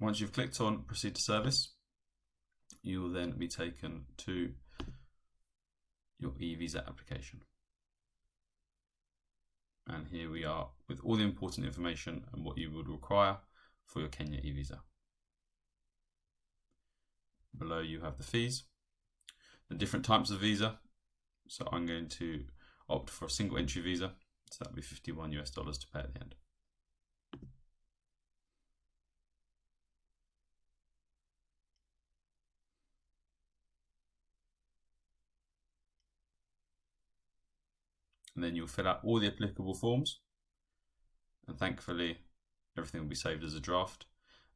Once you've clicked on Proceed to Service, you will then be taken to your e-visa application. And here we are with all the important information and what you would require for your Kenya e-visa. Below you have the fees, the different types of visa. So I'm going to opt for a single entry visa. So that'll be $51 to pay at the end. And then you'll fill out all the applicable forms, and thankfully everything will be saved as a draft,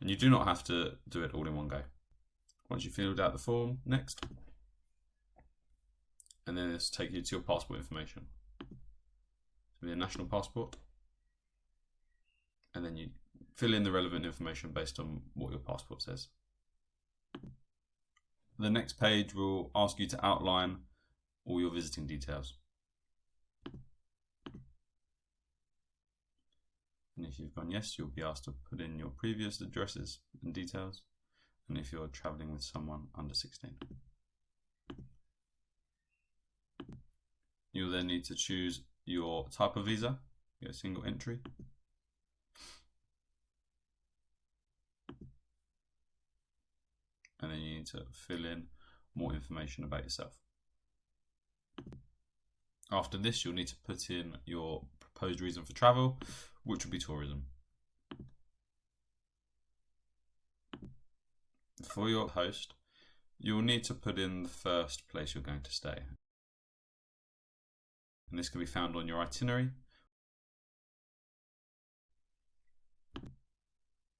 and you do not have to do it all in one go. Once you've filled out the form, next, and then this will take you to your passport information. So your national passport, and then you fill in the relevant information based on what your passport says. The next page will ask you to outline all your visiting details. And if you've gone yes, you'll be asked to put in your previous addresses and details, and if you're traveling with someone under 16. You'll then need to choose your type of visa, your single entry. And then you need to fill in more information about yourself. After this, you'll need to put in your proposed reason for travel, which will be tourism. For your host, you'll need to put in the first place you're going to stay. And this can be found on your itinerary.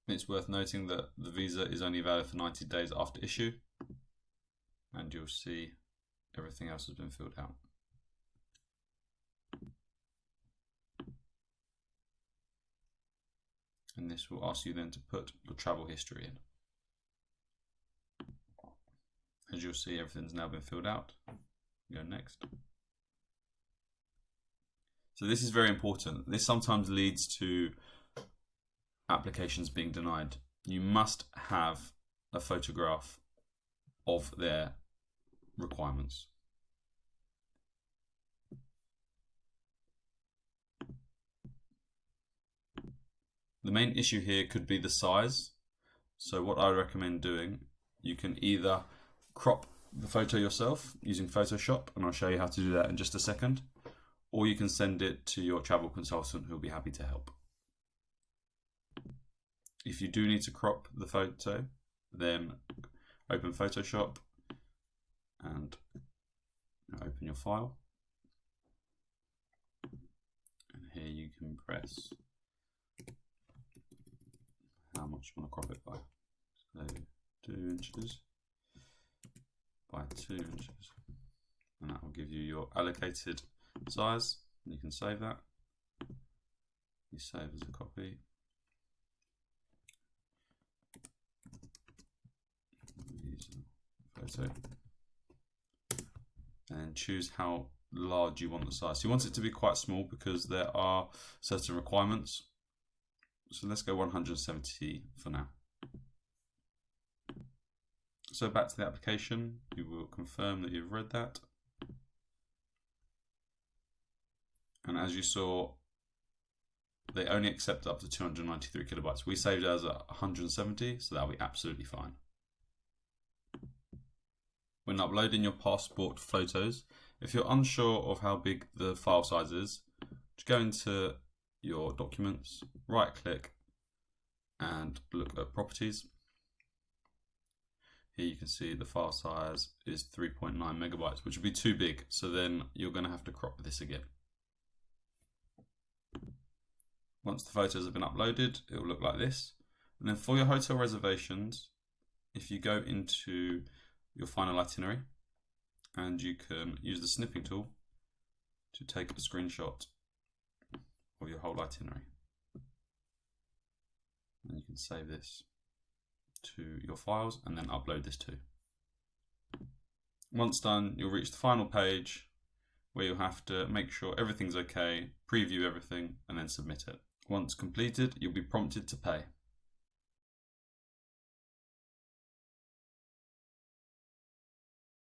It's worth noting that the visa is only valid for 90 days after issue, and you'll see everything else has been filled out. And this will ask you then to put your travel history in. As you'll see, everything's now been filled out. Go next. So this is very important. This sometimes leads to applications being denied. You must have a photograph of their requirements. The main issue here could be the size. So what I recommend doing, you can either crop the photo yourself using Photoshop, and I'll show you how to do that in just a second, or you can send it to your travel consultant who'll be happy to help. If you do need to crop the photo, then open Photoshop and open your file. And here you can press how much you want to crop it by. So 2 inches by 2 inches. And that will give you your allocated size. And you can save that. You save as a copy. Photo. And choose how large you want the size. So you want it to be quite small because there are certain requirements. So let's go 170 for now. So back to the application, you will confirm that you've read that. And as you saw, they only accept up to 293 kilobytes. We saved it as 170, so that'll be absolutely fine. When uploading your passport photos, if you're unsure of how big the file size is, just go into your documents, right click and look at properties. Here you can see the file size is 3.9 megabytes, which would be too big. So then you're going to have to crop this again. Once the photos have been uploaded, it will look like this. And then for your hotel reservations, if you go into your final itinerary, and you can use the snipping tool to take a screenshot of your whole itinerary. And you can save this to your files and then upload this too. Once done, you'll reach the final page where you'll have to make sure everything's okay, preview everything, and then submit it. Once completed, you'll be prompted to pay.